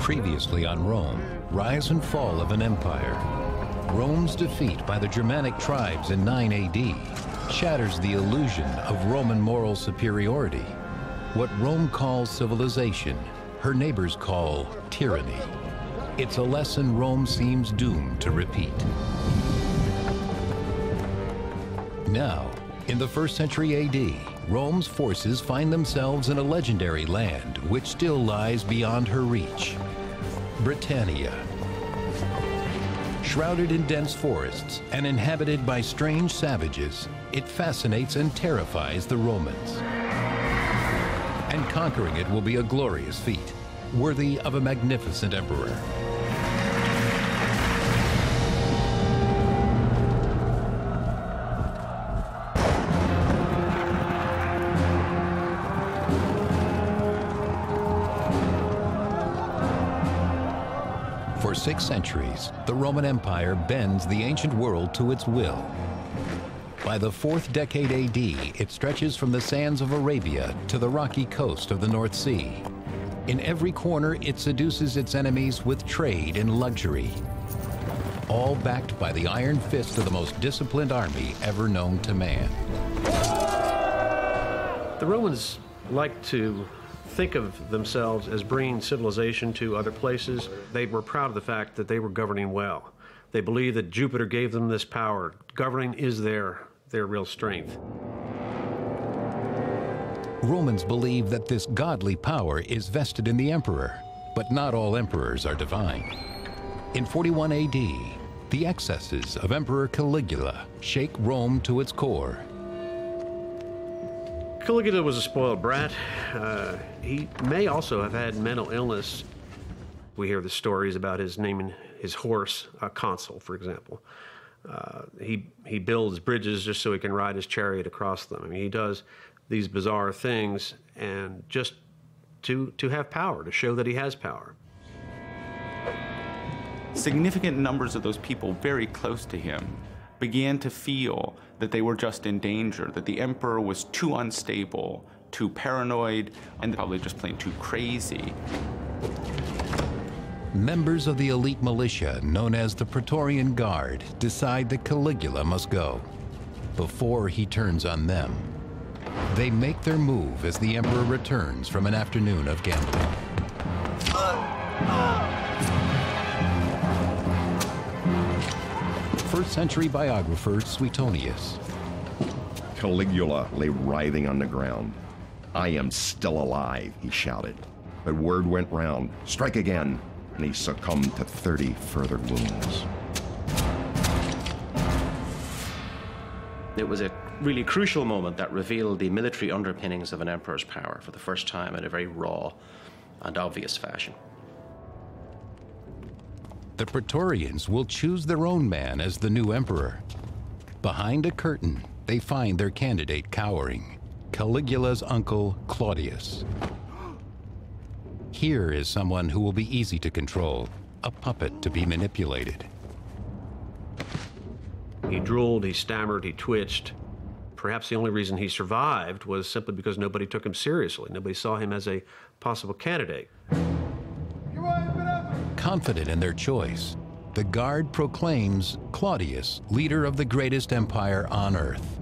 Previously on Rome, rise and fall of an empire. Rome's defeat by the Germanic tribes in 9 AD shatters the illusion of Roman moral superiority. What Rome calls civilization, her neighbors call tyranny. It's a lesson Rome seems doomed to repeat. Now, in the 1st century AD, Rome's forces find themselves in a legendary land which still lies beyond her reach. Britannia. Shrouded in dense forests and inhabited by strange savages, it fascinates and terrifies the Romans. And conquering it will be a glorious feat, worthy of a magnificent emperor. For 6 centuries, the Roman Empire bends the ancient world to its will. By the 4th decade AD, it stretches from the sands of Arabia to the rocky coast of the North Sea. In every corner, it seduces its enemies with trade and luxury, all backed by the iron fist of the most disciplined army ever known to man. The Romans like to think of themselves as bringing civilization to other places. They were proud of the fact that they were governing well. They believed that Jupiter gave them this power. Governing is their real strength. Romans believe that this godly power is vested in the emperor, but not all emperors are divine. In 41 AD, the excesses of Emperor Caligula shake Rome to its core. Caligula was a spoiled brat. He may also have had mental illness. We hear the stories about his naming his horse a consul, for example. He builds bridges just so he can ride his chariot across them. I mean, he does these bizarre things and just to have power, to show that he has power. Significant numbers of those people very close to him began to feel that they were just in danger, that the emperor was too unstable, too paranoid, and probably just plain too crazy. Members of the elite militia, known as the Praetorian Guard, decide that Caligula must go before he turns on them. They make their move as the emperor returns from an afternoon of gambling. 1st century biographer Suetonius. Caligula lay writhing on the ground. "I am still alive," he shouted. But word went round, "Strike again," and he succumbed to 30 further wounds. It was a really crucial moment that revealed the military underpinnings of an emperor's power for the first time in a very raw and obvious fashion. The Praetorians will choose their own man as the new emperor. Behind a curtain, they find their candidate cowering, Caligula's uncle, Claudius. Here is someone who will be easy to control, a puppet to be manipulated. He drooled, he stammered, he twitched. Perhaps the only reason he survived was simply because nobody took him seriously. Nobody saw him as a possible candidate. Confident in their choice, the Guard proclaims Claudius leader of the greatest empire on earth.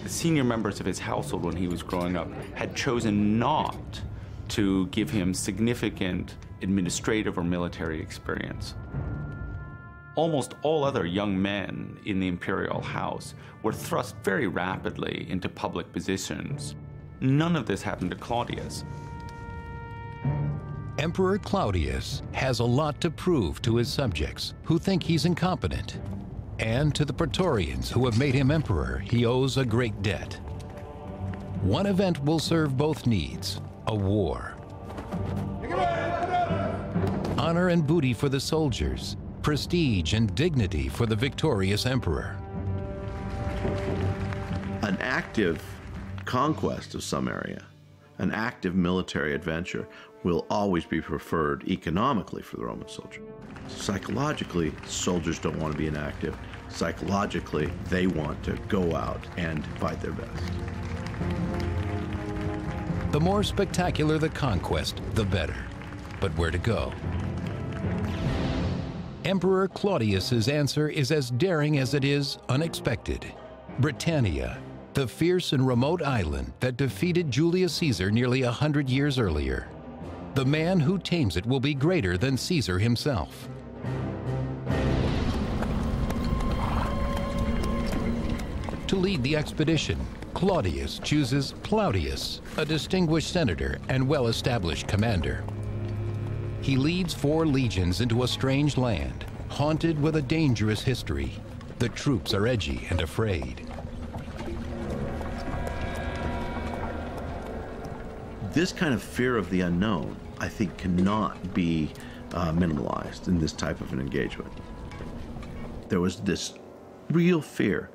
The senior members of his household when he was growing up had chosen not to give him significant administrative or military experience. Almost all other young men in the imperial house were thrust very rapidly into public positions. None of this happened to Claudius. Emperor Claudius has a lot to prove to his subjects who think he's incompetent. And to the Praetorians who have made him emperor, he owes a great debt. One event will serve both needs, a war. Honor and booty for the soldiers, prestige and dignity for the victorious emperor. An active conquest of some area, an active military adventure, will always be preferred economically for the Roman soldier. Psychologically, soldiers don't want to be inactive. Psychologically, they want to go out and fight their best. The more spectacular the conquest, the better. but where to go. Emperor Claudius's answer is as daring as it is unexpected. Britannia, the fierce and remote island that defeated Julius Caesar nearly 100 years earlier. The man who tames it will be greater than Caesar himself. To lead the expedition, Claudius chooses Claudius, a distinguished senator and well-established commander. He leads 4 legions into a strange land, haunted with a dangerous history. The troops are edgy and afraid. This kind of fear of the unknown, I think, cannot be minimalized in this type of an engagement. There was this real fear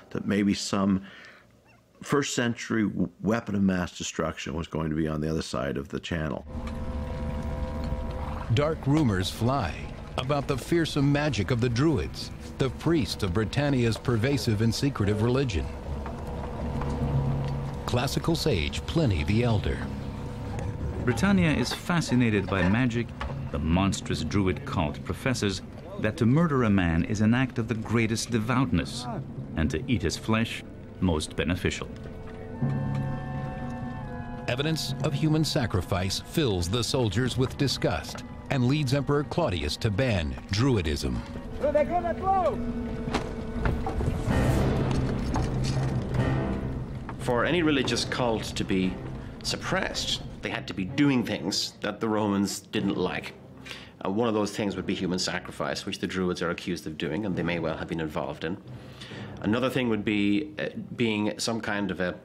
that maybe some first century weapon of mass destruction was going to be on the other side of the channel. Dark rumors fly about the fearsome magic of the Druids, the priests of Britannia's pervasive and secretive religion. Classical sage Pliny the Elder. Britannia is fascinated by magic. The monstrous Druid cult professes that to murder a man is an act of the greatest devoutness, and to eat his flesh, most beneficial. Evidence of human sacrifice fills the soldiers with disgust and leads Emperor Claudius to ban Druidism. For any religious cult to be suppressed, they had to be doing things that the Romans didn't like. One of those things would be human sacrifice, which the Druids are accused of doing, and they may well have been involved in. Another thing would be being some kind of a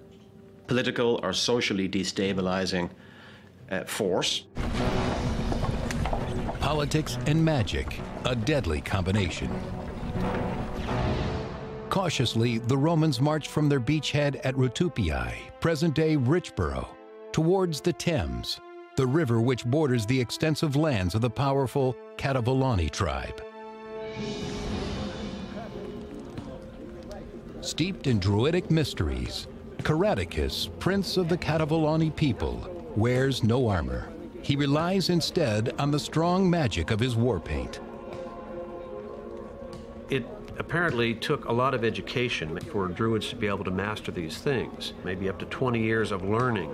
political or socially destabilizing force. Politics and magic, a deadly combination. Cautiously, the Romans marched from their beachhead at Rutupii, present-day Richborough, towards the Thames, the river which borders the extensive lands of the powerful Cativolani tribe. Steeped in Druidic mysteries, Caradicus, prince of the Cativolani people, wears no armor. He relies instead on the strong magic of his war paint. It apparently took a lot of education for Druids to be able to master these things, maybe up to 20 years of learning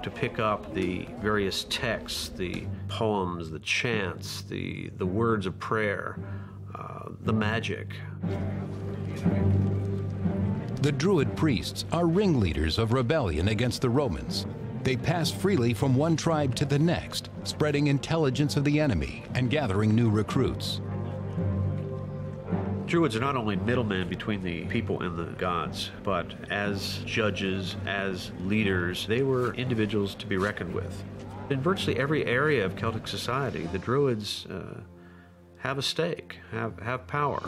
to pick up the various texts, the poems, the chants, the words of prayer, the magic. The Druid priests are ringleaders of rebellion against the Romans. They pass freely from one tribe to the next, spreading intelligence of the enemy and gathering new recruits. Druids are not only middlemen between the people and the gods, but as judges, as leaders, they were individuals to be reckoned with. In virtually every area of Celtic society, the Druids have a stake, have power.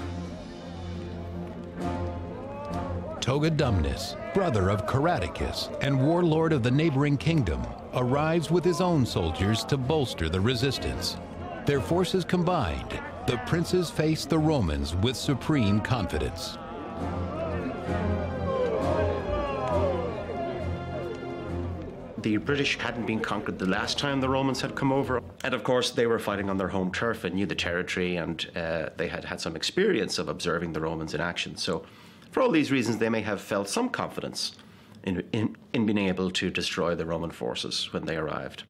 Togodumnus, brother of Caradicus and warlord of the neighboring kingdom, arrives with his own soldiers to bolster the resistance. Their forces combined, the princes face the Romans with supreme confidence. The British hadn't been conquered the last time the Romans had come over. And of course, they were fighting on their home turf and knew the territory, and they had had some experience of observing the Romans in action. So for all these reasons, they may have felt some confidence in being able to destroy the Roman forces when they arrived.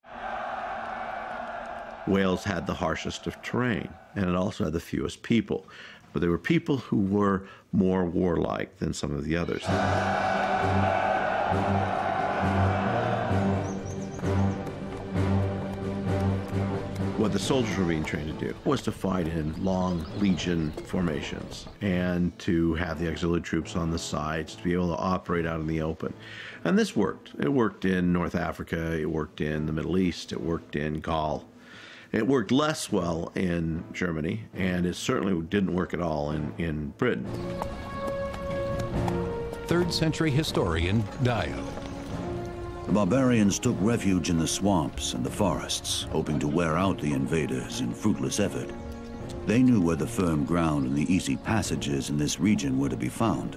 Wales had the harshest of terrain, and it also had the fewest people. But there were people who were more warlike than some of the others. What the soldiers were being trained to do was to fight in long legion formations and to have the auxiliary troops on the sides to be able to operate out in the open. And this worked. It worked in North Africa, it worked in the Middle East, it worked in Gaul. It worked less well in Germany, and it certainly didn't work at all in Britain. 3rd century historian Dio. The barbarians took refuge in the swamps and the forests, hoping to wear out the invaders in fruitless effort. They knew where the firm ground and the easy passages in this region were to be found.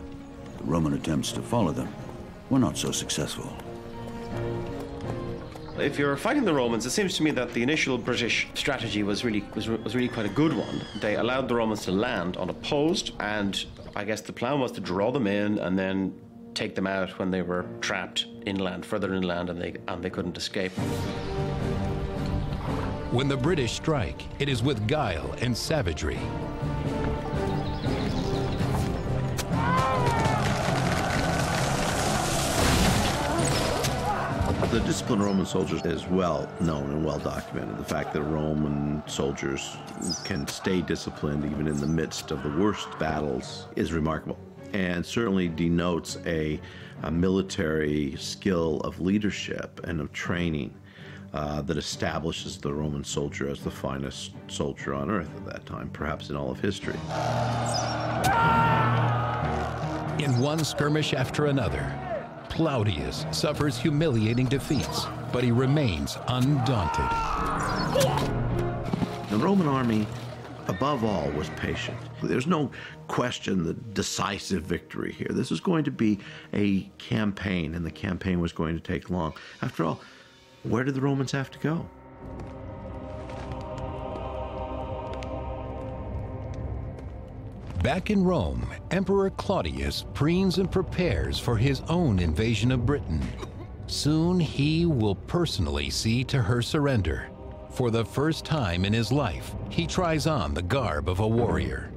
The Roman attempts to follow them were not so successful. If you're fighting the Romans, it seems to me that the initial British strategy was really quite a good one. They allowed the Romans to land unopposed, and I guess the plan was to draw them in and then take them out when they were trapped inland, further inland, and they couldn't escape. When the British strike, it is with guile and savagery. The discipline of Roman soldiers is well known and well documented. The fact that Roman soldiers can stay disciplined even in the midst of the worst battles is remarkable, and certainly denotes a military skill of leadership and of training that establishes the Roman soldier as the finest soldier on earth at that time, perhaps in all of history. In one skirmish after another, Plautius suffers humiliating defeats, but he remains undaunted. The Roman army, above all, was patient. There's no question the decisive victory here. This was going to be a campaign, and the campaign was going to take long. After all, where did the Romans have to go? Back in Rome, Emperor Claudius preens and prepares for his own invasion of Britain. Soon he will personally see to her surrender. For the first time in his life, he tries on the garb of a warrior.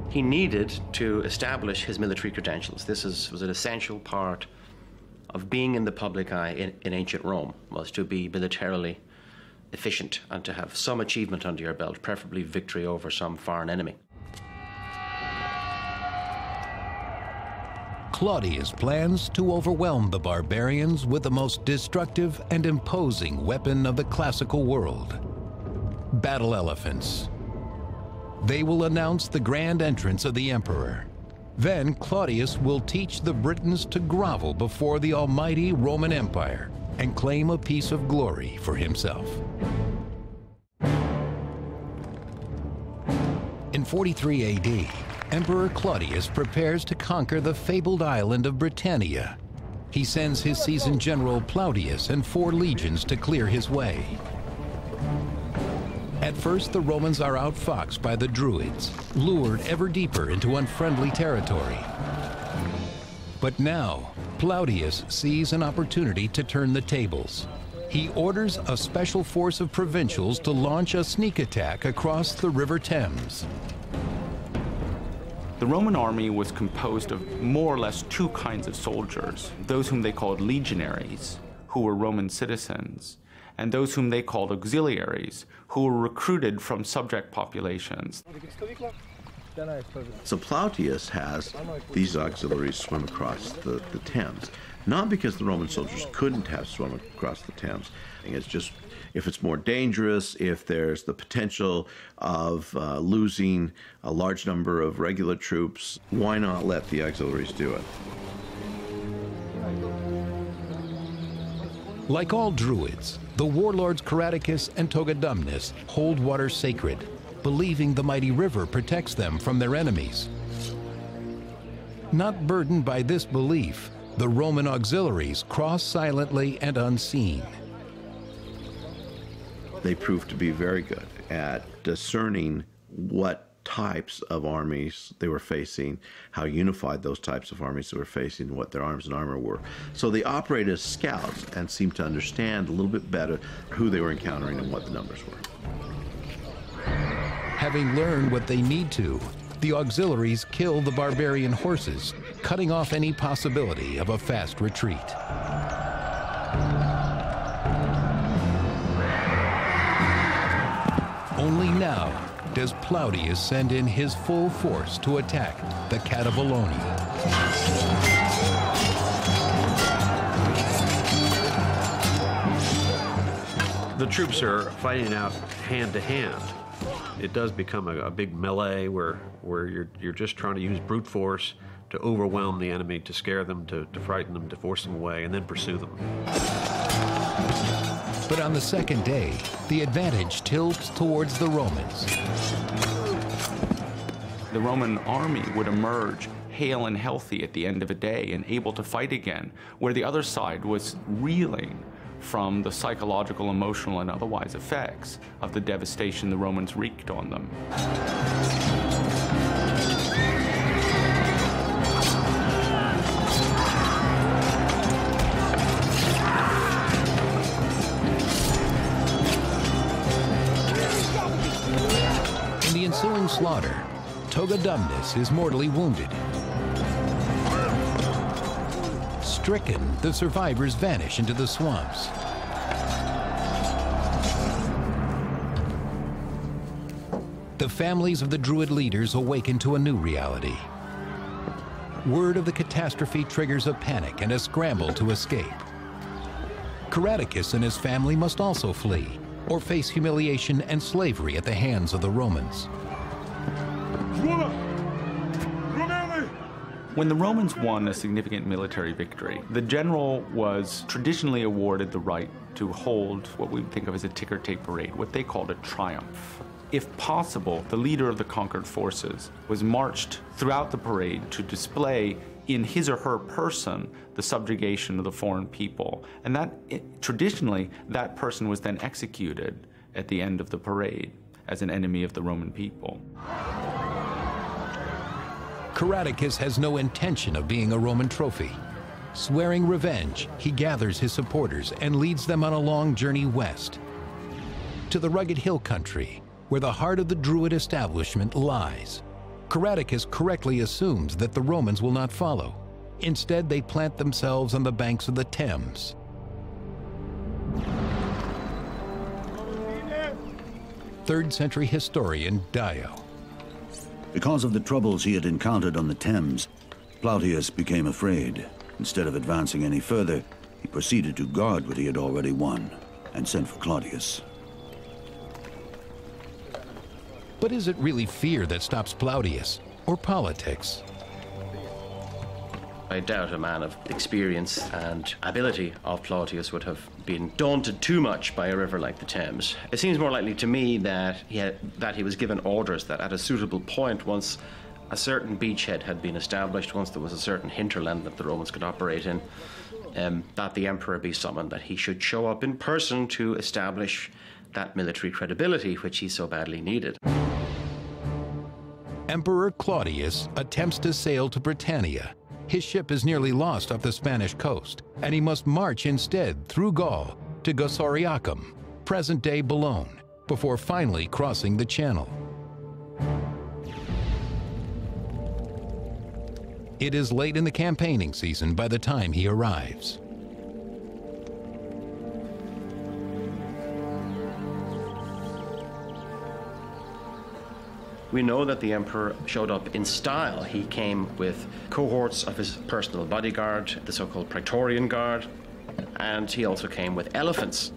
He needed to establish his military credentials. This was an essential part of being in the public eye in ancient Rome, was to be militarily efficient and to have some achievement under your belt, preferably victory over some foreign enemy. Claudius plans to overwhelm the barbarians with the most destructive and imposing weapon of the classical world: battle elephants. They will announce the grand entrance of the emperor. Then Claudius will teach the Britons to grovel before the almighty Roman Empire and claim a piece of glory for himself. In 43 AD, Emperor Claudius prepares to conquer the fabled island of Britannia. He sends his seasoned general Plautius and 4 legions to clear his way. At first, the Romans are outfoxed by the Druids, lured ever deeper into unfriendly territory. But now, Plautius sees an opportunity to turn the tables. He orders a special force of provincials to launch a sneak attack across the River Thames. The Roman army was composed of more or less 2 kinds of soldiers: those whom they called legionaries, who were Roman citizens, and those whom they called auxiliaries, who were recruited from subject populations. So Plautius has these auxiliaries swim across the Thames, not because the Roman soldiers couldn't have swum across the Thames. It's just, if it's more dangerous, if there's the potential of losing a large number of regular troops, why not let the auxiliaries do it? Like all Druids, the warlords Caradicus and Togodumnus hold water sacred, believing the mighty river protects them from their enemies. Not burdened by this belief, the Roman auxiliaries cross silently and unseen. They proved to be very good at discerning what types of armies they were facing, how unified those types of armies they were facing, what their arms and armor were. So they operated as scouts and seemed to understand a little bit better who they were encountering and what the numbers were. Having learned what they need to, the auxiliaries kill the barbarian horses, cutting off any possibility of a fast retreat. Only now does Plautius send in his full force to attack the Cativoloni. The troops are fighting out hand to hand. It does become a big melee where you're just trying to use brute force to overwhelm the enemy, to scare them, to frighten them, to force them away, and then pursue them. But on the second day, the advantage tilts towards the Romans. The Roman army would emerge hale and healthy at the end of a day and able to fight again, where the other side was reeling from the psychological, emotional, and otherwise effects of the devastation the Romans wreaked on them. In the ensuing slaughter, Togodumnus is mortally wounded. Stricken, the survivors vanish into the swamps. The families of the Druid leaders awaken to a new reality. Word of the catastrophe triggers a panic and a scramble to escape. Caradicus and his family must also flee, or face humiliation and slavery at the hands of the Romans. When the Romans won a significant military victory, the general was traditionally awarded the right to hold what we think of as a ticker tape parade, what they called a triumph. If possible, the leader of the conquered forces was marched throughout the parade to display in his or her person the subjugation of the foreign people. And that, traditionally, that person was then executed at the end of the parade as an enemy of the Roman people. Caradicus has no intention of being a Roman trophy. Swearing revenge, he gathers his supporters and leads them on a long journey west to the rugged hill country where the heart of the Druid establishment lies. Caradicus correctly assumes that the Romans will not follow. Instead, they plant themselves on the banks of the Thames. Third-century historian Dio. Because of the troubles he had encountered on the Thames, Plautius became afraid. Instead of advancing any further, he proceeded to guard what he had already won and sent for Claudius. But is it really fear that stops Plautius, or politics? I doubt a man of experience and ability of Plautius would have been daunted too much by a river like the Thames. It seems more likely to me that he was given orders that at a suitable point, once a certain beachhead had been established, once there was a certain hinterland that the Romans could operate in, that the emperor be summoned, that he should show up in person to establish that military credibility which he so badly needed. Emperor Claudius attempts to sail to Britannia. His ship is nearly lost off the Spanish coast, and he must march instead through Gaul to Gosoriacum, present-day Boulogne, before finally crossing the Channel. It is late in the campaigning season by the time he arrives. We know that the emperor showed up in style. He came with cohorts of his personal bodyguard, the so-called Praetorian Guard, and he also came with elephants.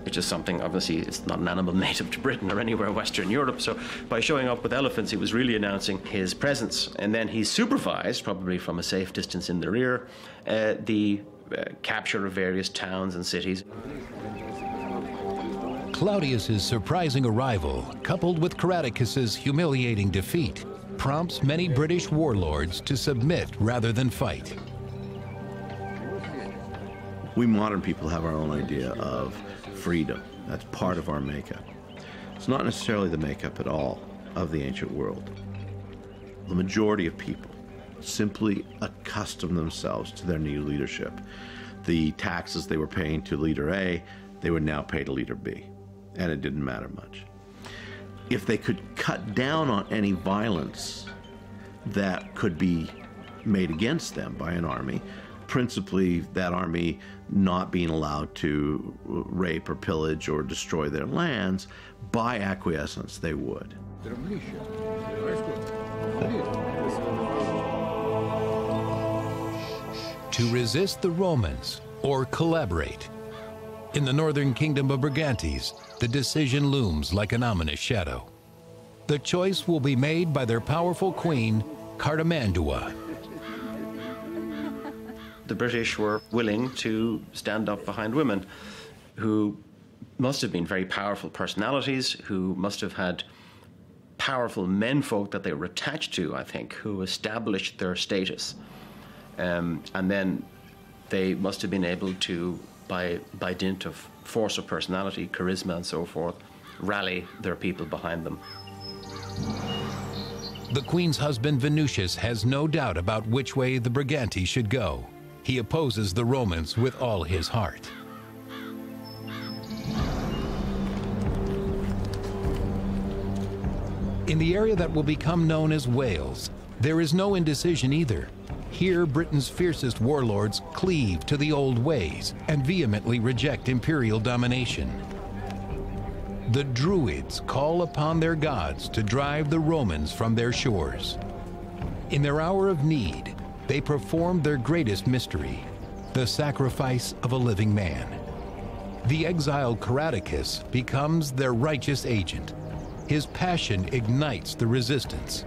Which is something, obviously, it's not an animal native to Britain or anywhere in Western Europe, so by showing up with elephants, he was really announcing his presence. And then he supervised, probably from a safe distance in the rear, the capture of various towns and cities. Claudius's surprising arrival, coupled with Caradicus's humiliating defeat, prompts many British warlords to submit rather than fight. We modern people have our own idea of freedom. That's part of our makeup. It's not necessarily the makeup at all of the ancient world. The majority of people simply accustom themselves to their new leadership. The taxes they were paying to leader A, they would now pay to leader B, and it didn't matter much. If they could cut down on any violence that could be made against them by an army, principally that army not being allowed to rape or pillage or destroy their lands, by acquiescence they would. To resist the Romans or collaborate. In the northern kingdom of Brigantes, the decision looms like an ominous shadow. The choice will be made by their powerful queen, Cartimandua. The British were willing to stand up behind women who must have been very powerful personalities who must have had powerful menfolk that they were attached to, I think, who established their status. And then they must have been able to, by dint of force of personality, charisma and so forth, rally their people behind them. The Queen's husband Venusius has no doubt about which way the Briganti should go. He opposes the Romans with all his heart. In the area that will become known as Wales, there is no indecision either. Here, Britain's fiercest warlords cleave to the old ways and vehemently reject imperial domination. The Druids call upon their gods to drive the Romans from their shores. In their hour of need, they perform their greatest mystery, the sacrifice of a living man. The exiled Caradocus becomes their righteous agent. His passion ignites the resistance.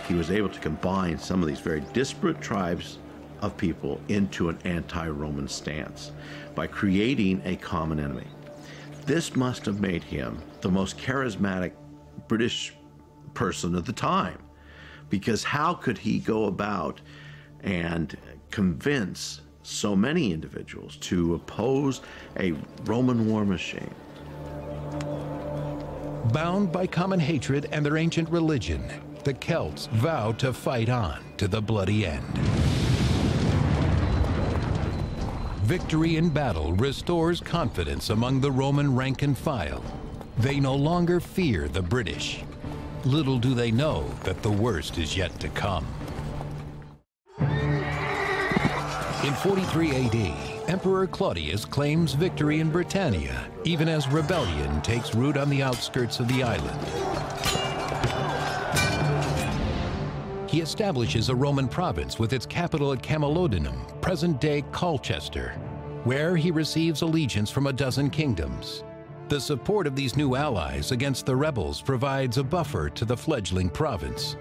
He was able to combine some of these very disparate tribes of people into an anti-Roman stance by creating a common enemy. This must have made him the most charismatic British person of the time, because how could he go about and convince so many individuals to oppose a Roman war machine? Bound by common hatred and their ancient religion, the Celts vow to fight on to the bloody end. Victory in battle restores confidence among the Roman rank and file. They no longer fear the British. Little do they know that the worst is yet to come. In 43 AD, Emperor Claudius claims victory in Britannia, even as rebellion takes root on the outskirts of the island. He establishes a Roman province with its capital at Camalodunum, present-day Colchester, where he receives allegiance from a dozen kingdoms. The support of these new allies against the rebels provides a buffer to the fledgling province.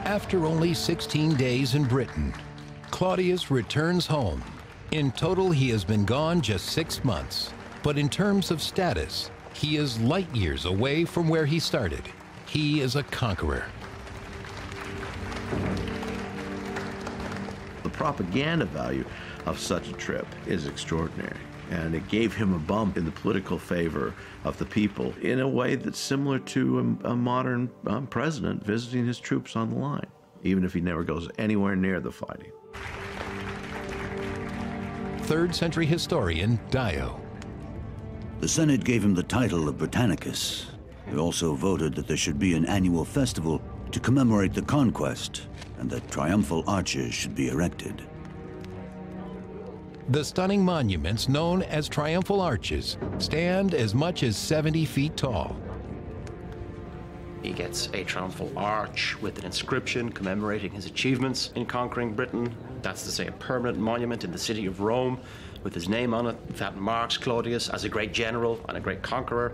After only 16 days in Britain, Claudius returns home. In total, he has been gone just 6 months. But in terms of status, he is light years away from where he started. He is a conqueror. The propaganda value of such a trip is extraordinary, and it gave him a bump in the political favor of the people in a way that's similar to a modern president visiting his troops on the line, even if he never goes anywhere near the fighting. 3rd century historian Dio. The Senate gave him the title of Britannicus. They also voted that there should be an annual festival to commemorate the conquest, and that triumphal arches should be erected. The stunning monuments known as triumphal arches stand as much as 70 feet tall. He gets a triumphal arch with an inscription commemorating his achievements in conquering Britain. That's to say, a permanent monument in the city of Rome with his name on it that marks Claudius as a great general and a great conqueror.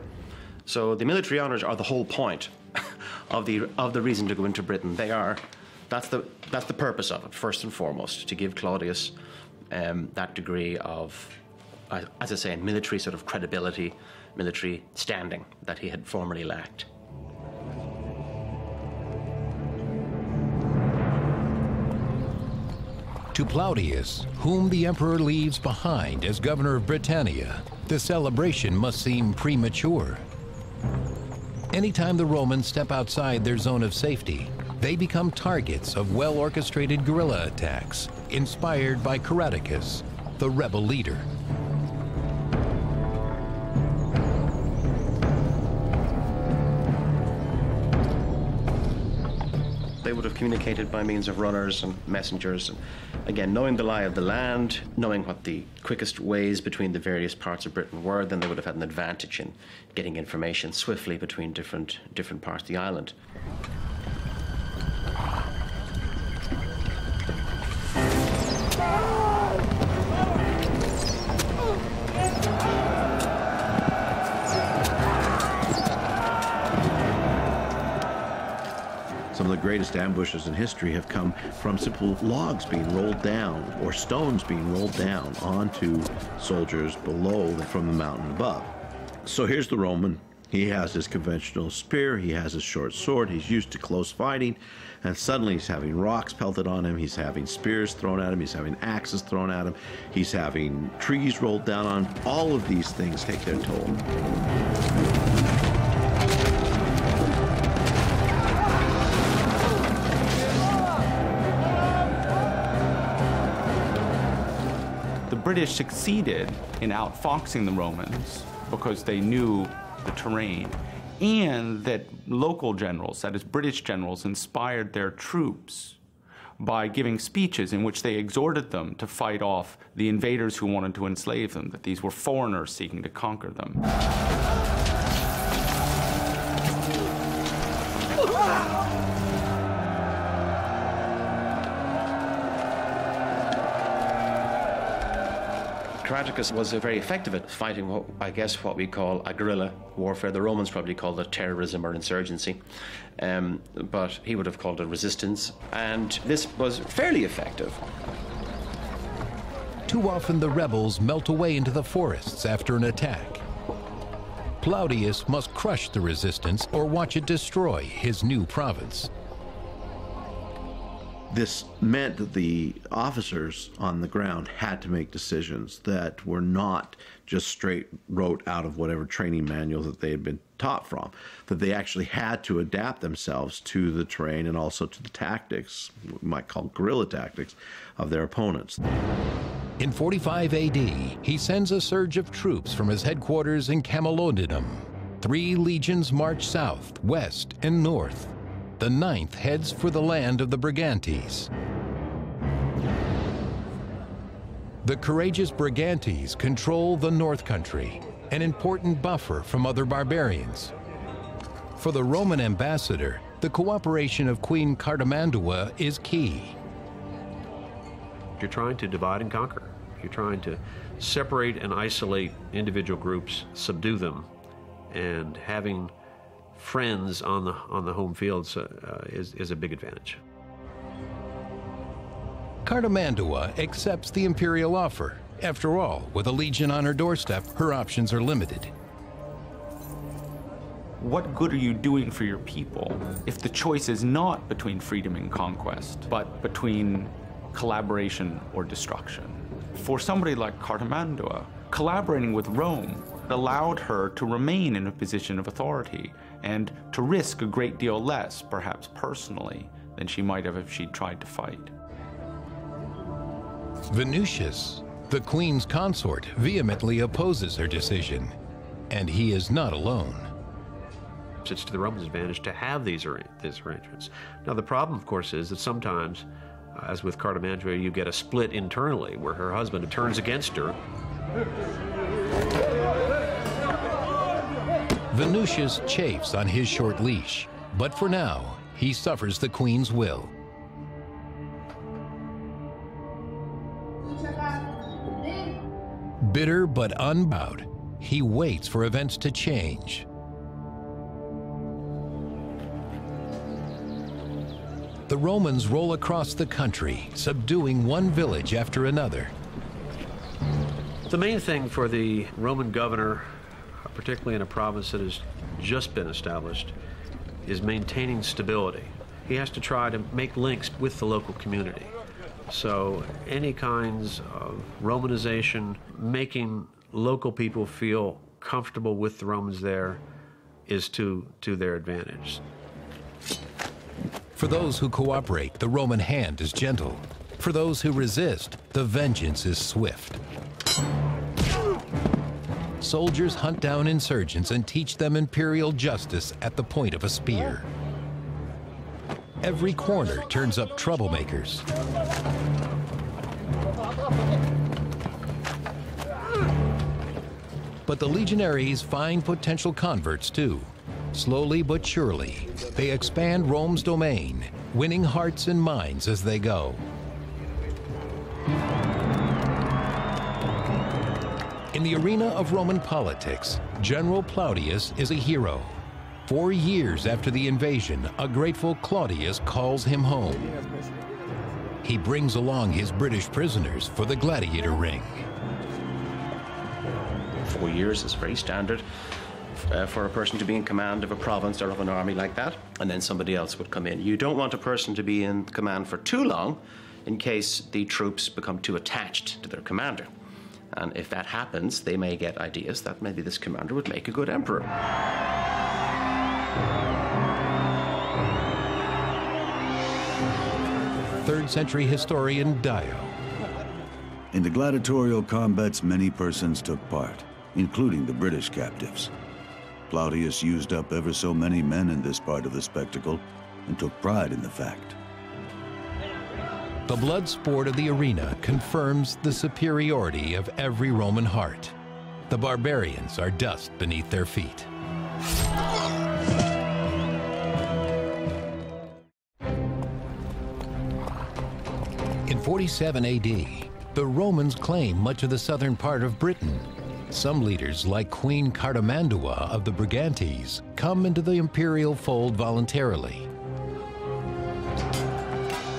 So the military honors are the whole point of the reason to go into Britain. That's the purpose of it, first and foremost, to give Claudius that degree of, as I say, military sort of credibility, military standing that he had formerly lacked. To Plautius, whom the emperor leaves behind as governor of Britannia, the celebration must seem premature. Anytime the Romans step outside their zone of safety, they become targets of well-orchestrated guerrilla attacks, inspired by Caradocus, the rebel leader. They would have communicated by means of runners and messengers. And again, knowing the lie of the land, knowing what the quickest ways between the various parts of Britain were, then they would have had an advantage in getting information swiftly between different parts of the island. greatest ambushes in history have come from simple logs being rolled down or stones being rolled down onto soldiers below from the mountain above. So here's the Roman. He has his conventional spear, he has his short sword, he's used to close fighting, and suddenly he's having rocks pelted on him, he's having spears thrown at him, he's having axes thrown at him, he's having trees rolled down on him. All of these things take their toll. The British succeeded in outfoxing the Romans because they knew the terrain, and that local generals, that is British generals, inspired their troops by giving speeches in which they exhorted them to fight off the invaders who wanted to enslave them, that these were foreigners seeking to conquer them. Caractacus was very effective at fighting what we call a guerrilla warfare. The Romans probably called it terrorism or insurgency, but he would have called it resistance, and this was fairly effective. Too often the rebels melt away into the forests after an attack. Plautius must crush the resistance or watch it destroy his new province. This meant that the officers on the ground had to make decisions that were not just straight wrote out of whatever training manual that they had been taught from, that they actually had to adapt themselves to the terrain and also to the tactics, what we might call guerrilla tactics, of their opponents. In 45 AD, he sends a surge of troops from his headquarters in Camalodunum. 3 legions march south, west, and north. The 9th heads for the land of the Brigantes. The courageous Brigantes control the North Country, an important buffer from other barbarians. For the Roman ambassador, the cooperation of Queen Cartimandua is key. You're trying to divide and conquer. You're trying to separate and isolate individual groups, subdue them, and having friends on the home fields is a big advantage. Cartimandua accepts the imperial offer. After all, with a legion on her doorstep, her options are limited. What good are you doing for your people if the choice is not between freedom and conquest, but between collaboration or destruction? For somebody like Cartimandua, collaborating with Rome allowed her to remain in a position of authority and to risk a great deal less, perhaps personally, than she might have if she'd tried to fight. Venutius, the queen's consort, vehemently opposes her decision, and he is not alone. It's to the Romans' advantage to have these arrangements. Now, the problem, of course, is that sometimes, as with Cartimandua, you get a split internally where her husband turns against her. Venutius chafes on his short leash, but for now, he suffers the queen's will. Bitter but unbowed, he waits for events to change. The Romans roll across the country, subduing one village after another. The main thing for the Roman governor, particularly in a province that has just been established, is maintaining stability. He has to try to make links with the local community. So any kinds of Romanization, making local people feel comfortable with the Romans there, is to their advantage. For those who cooperate, the Roman hand is gentle. For those who resist, the vengeance is swift. Soldiers hunt down insurgents and teach them imperial justice at the point of a spear. Every corner turns up troublemakers. But the legionaries find potential converts too. Slowly but surely, they expand Rome's domain, winning hearts and minds as they go. In the arena of Roman politics, General Plautius is a hero. 4 years after the invasion, a grateful Claudius calls him home. He brings along his British prisoners for the gladiator ring. 4 years is very standard for a person to be in command of a province or of an army like that, and then somebody else would come in. You don't want a person to be in command for too long in case the troops become too attached to their commander. And if that happens, they may get ideas that maybe this commander would make a good emperor. 3rd century historian Dio. In the gladiatorial combats, many persons took part, including the British captives. Claudius used up ever so many men in this part of the spectacle and took pride in the fact. The blood sport of the arena confirms the superiority of every Roman heart. The barbarians are dust beneath their feet. In 47 AD, the Romans claim much of the southern part of Britain. Some leaders, like Queen Cartimandua of the Brigantes, come into the imperial fold voluntarily.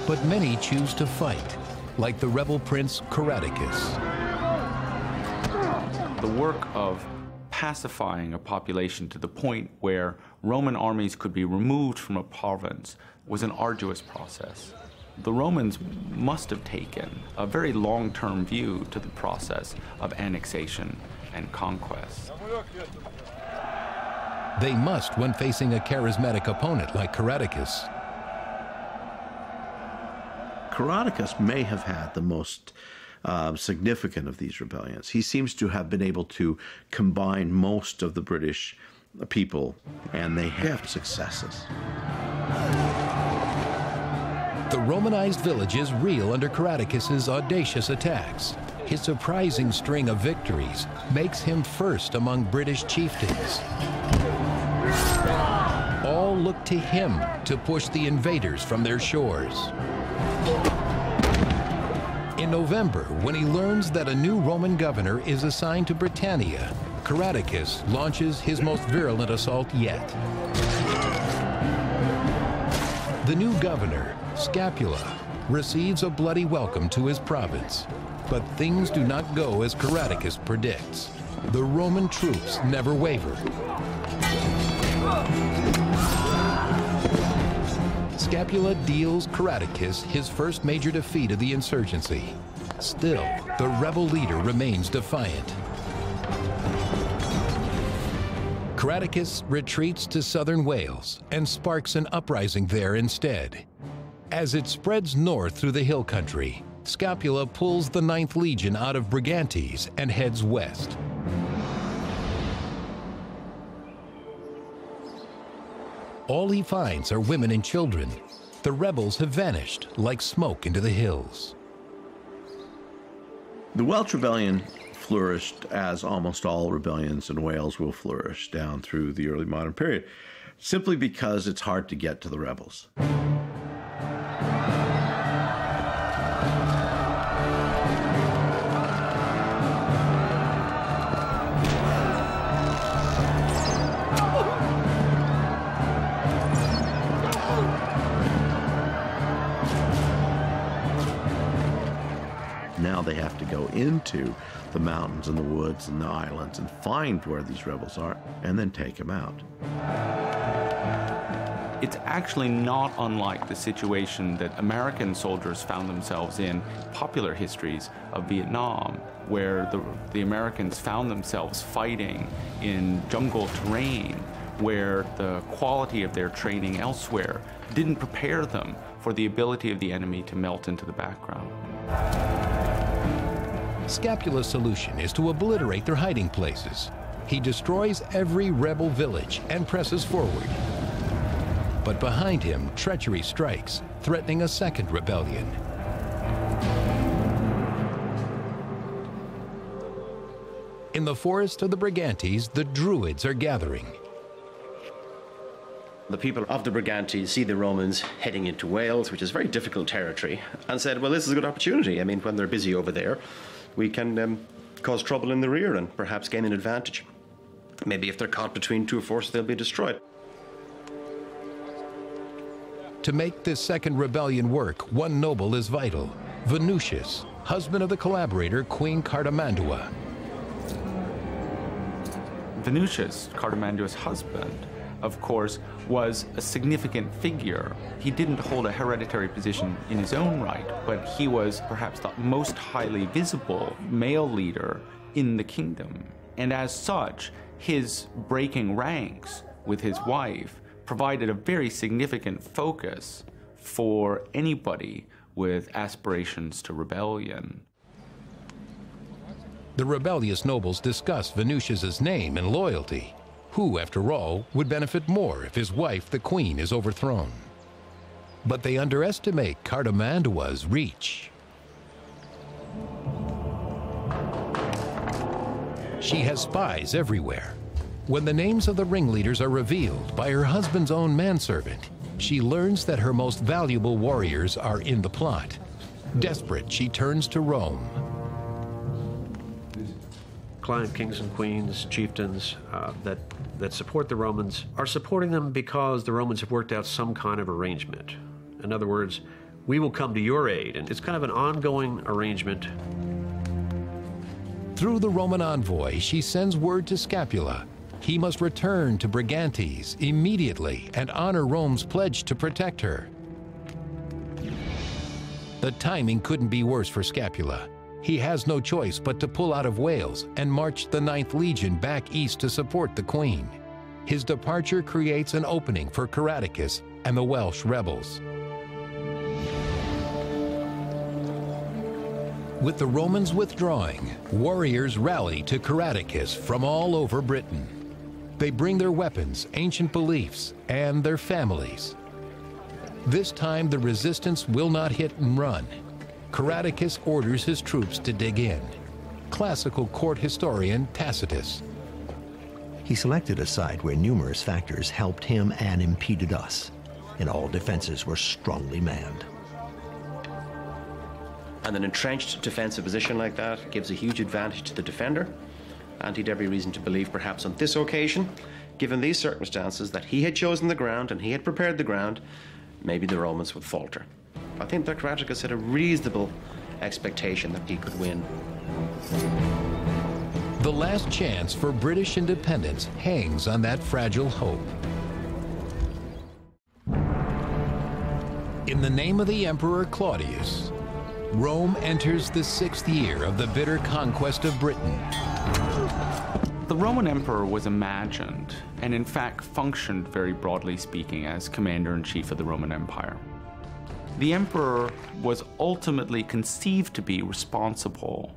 But many choose to fight, like the rebel prince Caradicus. The work of pacifying a population to the point where Roman armies could be removed from a province was an arduous process. The Romans must have taken a very long-term view to the process of annexation and conquest. They must when facing a charismatic opponent like Caradicus. Caradicus may have had the most significant of these rebellions. He seems to have been able to combine most of the British people, and they have successes. The Romanized villages reel under Caradicus's audacious attacks. His surprising string of victories makes him first among British chieftains. All look to him to push the invaders from their shores. In November, when he learns that a new Roman governor is assigned to Britannia, Caradicus launches his most virulent assault yet. The new governor, Scapula, receives a bloody welcome to his province. But things do not go as Caradicus predicts. The Roman troops never waver. Scapula deals Caradicus his first major defeat of the insurgency. Still, the rebel leader remains defiant. Caradicus retreats to southern Wales and sparks an uprising there instead. As it spreads north through the hill country, Scapula pulls the 9th Legion out of Brigantes and heads west. All he finds are women and children. The rebels have vanished like smoke into the hills. The Welsh Rebellion flourished as almost all rebellions in Wales will flourish down through the early modern period, simply because it's hard to get to the rebels. Now they have to go into the mountains and the woods and the islands and find where these rebels are and then take them out. It's actually not unlike the situation that American soldiers found themselves in popular histories of Vietnam, where the Americans found themselves fighting in jungle terrain, where the quality of their training elsewhere didn't prepare them for the ability of the enemy to melt into the background. Scapula's solution is to obliterate their hiding places. He destroys every rebel village and presses forward. But behind him, treachery strikes, threatening a second rebellion. In the forest of the Brigantes, the Druids are gathering. The people of the Brigantes see the Romans heading into Wales, which is very difficult territory, and said, well, this is a good opportunity. I mean, when they're busy over there, we can cause trouble in the rear and perhaps gain an advantage. Maybe if they're caught between two forces, they'll be destroyed. To make this second rebellion work, one noble is vital, Venusius, husband of the collaborator Queen Cartimandua. Venusius, Cartimandua's husband, of course, was a significant figure. He didn't hold a hereditary position in his own right, but he was perhaps the most highly visible male leader in the kingdom. And as such, his breaking ranks with his wife provided a very significant focus for anybody with aspirations to rebellion. The rebellious nobles discuss Venusius's name and loyalty. Who, after all, would benefit more if his wife, the queen, is overthrown? But they underestimate Cartimandua's reach. She has spies everywhere. When the names of the ringleaders are revealed by her husband's own manservant, she learns that her most valuable warriors are in the plot. Desperate, she turns to Rome. Client kings and queens, chieftains that support the Romans are supporting them because the Romans have worked out some kind of arrangement. In other words, we will come to your aid, and it's kind of an ongoing arrangement. Through the Roman envoy, she sends word to Scapula. He must return to Brigantes immediately and honor Rome's pledge to protect her. The timing couldn't be worse for Scapula. He has no choice but to pull out of Wales and march the 9th Legion back east to support the Queen. His departure creates an opening for Caradicus and the Welsh rebels. With the Romans withdrawing, warriors rally to Caradicus from all over Britain. They bring their weapons, ancient beliefs, and their families. This time, the resistance will not hit and run. Caradicus orders his troops to dig in. Classical court historian Tacitus. He selected a site where numerous factors helped him and impeded us, and all defenses were strongly manned. And an entrenched defensive position like that gives a huge advantage to the defender, and he'd every reason to believe, perhaps on this occasion, given these circumstances, that he had chosen the ground and he had prepared the ground, maybe the Romans would falter. I think that Caradicus had a reasonable expectation that he could win. The last chance for British independence hangs on that fragile hope. In the name of the Emperor Claudius, Rome enters the 6th year of the bitter conquest of Britain. The Roman emperor was imagined, and in fact functioned, very broadly speaking, as commander-in-chief of the Roman Empire. The emperor was ultimately conceived to be responsible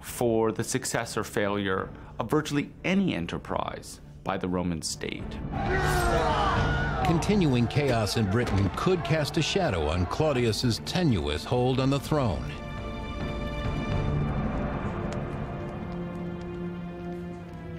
for the success or failure of virtually any enterprise by the Roman state. Continuing chaos in Britain could cast a shadow on Claudius's tenuous hold on the throne.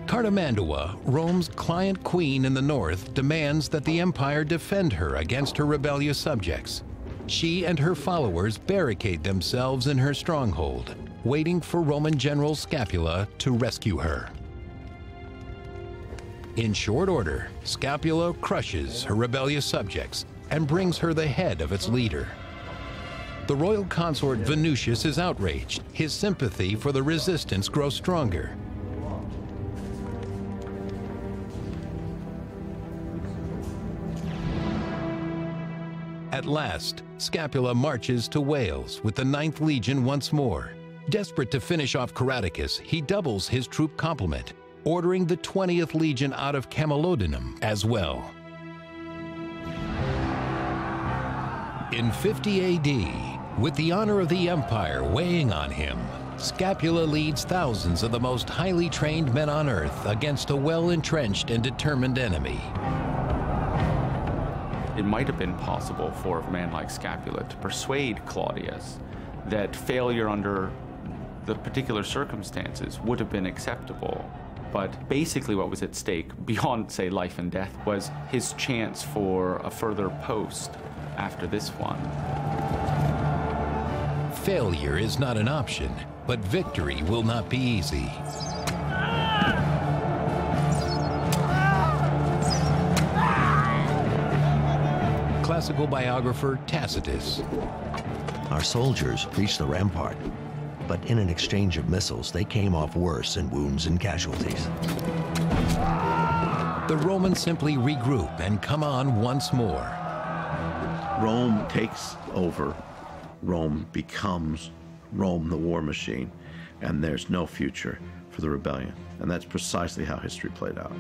Cartimandua, Rome's client queen in the north, demands that the empire defend her against her rebellious subjects. She and her followers barricade themselves in her stronghold, waiting for Roman general Scapula to rescue her. In short order, Scapula crushes her rebellious subjects and brings her the head of its leader. The royal consort Venusius is outraged. His sympathy for the resistance grows stronger. At last, Scapula marches to Wales with the 9th Legion once more. Desperate to finish off Caradicus, he doubles his troop complement, ordering the 20th Legion out of Camalodunum as well. In 50 AD, with the honor of the empire weighing on him, Scapula leads thousands of the most highly trained men on earth against a well-entrenched and determined enemy. It might have been possible for a man like Scapula to persuade Claudius that failure under the particular circumstances would have been acceptable. But basically what was at stake, beyond, say, life and death, was his chance for a further post after this one. Failure is not an option, but victory will not be easy. classical biographer Tacitus. Our soldiers reached the rampart, but in an exchange of missiles, they came off worse in wounds and casualties. The Romans simply regroup and come on once more. Rome takes over. Rome becomes Rome, the war machine, and there's no future for the rebellion. And that's precisely how history played out.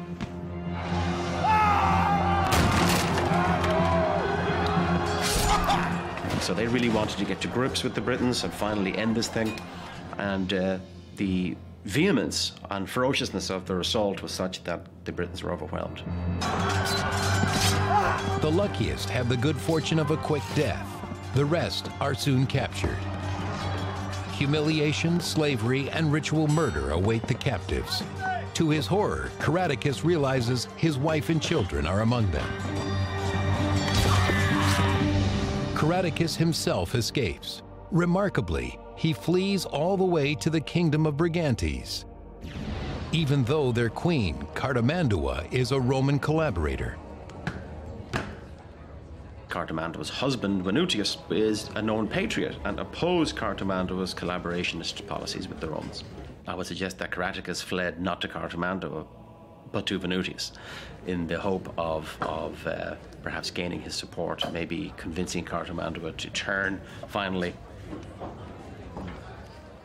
So they really wanted to get to grips with the Britons and finally end this thing. And the vehemence and ferociousness of their assault was such that the Britons were overwhelmed. The luckiest have the good fortune of a quick death. The rest are soon captured. Humiliation, slavery, and ritual murder await the captives. To his horror, Caratacus realizes his wife and children are among them. Caratacus himself escapes. Remarkably, he flees all the way to the kingdom of Brigantes, even though their queen, Cartimandua, is a Roman collaborator. Cartimandua's husband, Venutius, is a known patriot and opposed Cartimandua's collaborationist policies with the Romans. I would suggest that Caratacus fled not to Cartimandua, but to Venutius, in the hope of perhaps gaining his support, maybe convincing Cartimandua to turn, finally.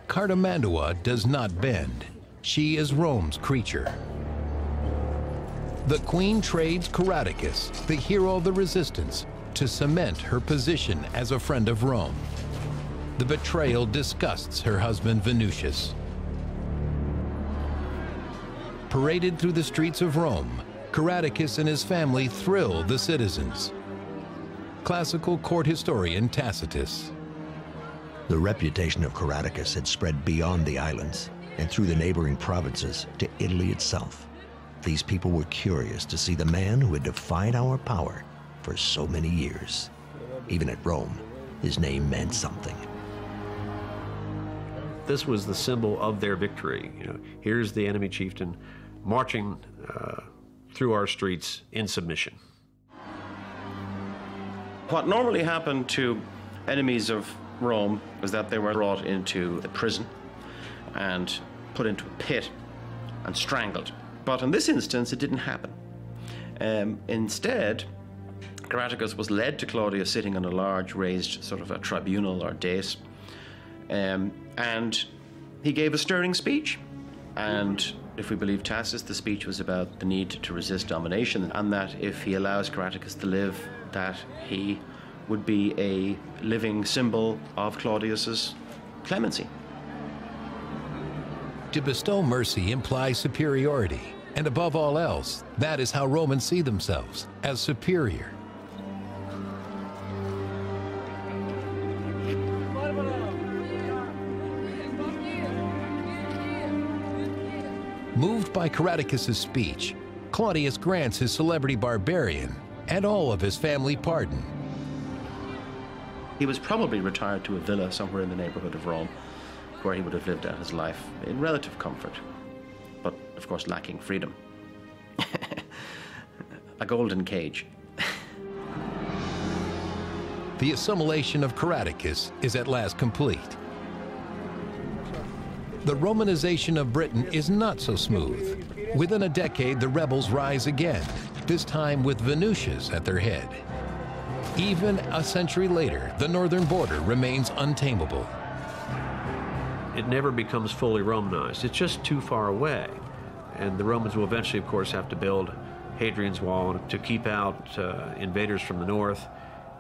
Cartimandua does not bend. She is Rome's creature. The queen trades Caratacus, the hero of the resistance, to cement her position as a friend of Rome. The betrayal disgusts her husband Venutius. Paraded through the streets of Rome, Caratacus and his family thrill the citizens. Classical court historian Tacitus. The reputation of Caratacus had spread beyond the islands and through the neighboring provinces to Italy itself. These people were curious to see the man who had defied our power for so many years. Even at Rome, his name meant something. This was the symbol of their victory. You know, here's the enemy chieftain marching through our streets in submission. What normally happened to enemies of Rome was that they were brought into the prison and put into a pit and strangled. But in this instance, it didn't happen. Instead, Caratacus was led to Claudius sitting on a large raised sort of a tribunal or dais, and he gave a stirring speech. And if we believe Tacitus, the speech was about the need to resist domination, and that if he allows Caratacus to live, that he would be a living symbol of Claudius's clemency. To bestow mercy implies superiority, and above all else, that is how Romans see themselves, as superior. Moved by Caratacus' speech, Claudius grants his celebrity barbarian and all of his family pardon. He was probably retired to a villa somewhere in the neighborhood of Rome, where he would have lived out his life in relative comfort, but of course lacking freedom. A golden cage. The assimilation of Caratacus is at last complete. The Romanization of Britain is not so smooth. Within a decade, the rebels rise again, this time with Venutius at their head. Even a century later, the northern border remains untamable. It never becomes fully Romanized. It's just too far away. And the Romans will eventually, of course, have to build Hadrian's Wall to keep out invaders from the north.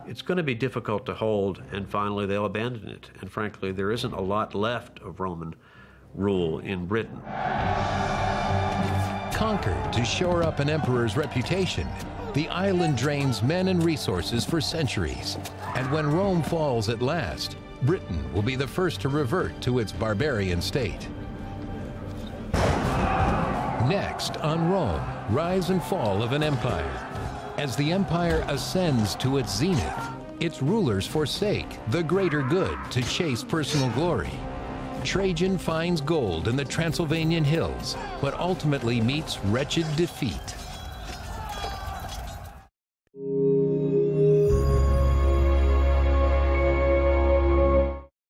It's going to be difficult to hold, and finally they'll abandon it. And frankly, there isn't a lot left of Roman rule in Britain. Conquered to shore up an emperor's reputation, the island drains men and resources for centuries. And when Rome falls at last, Britain will be the first to revert to its barbarian state. Next on Rome, rise and fall of an empire. As the empire ascends to its zenith, its rulers forsake the greater good to chase personal glory. Trajan finds gold in the Transylvanian hills, but ultimately meets wretched defeat.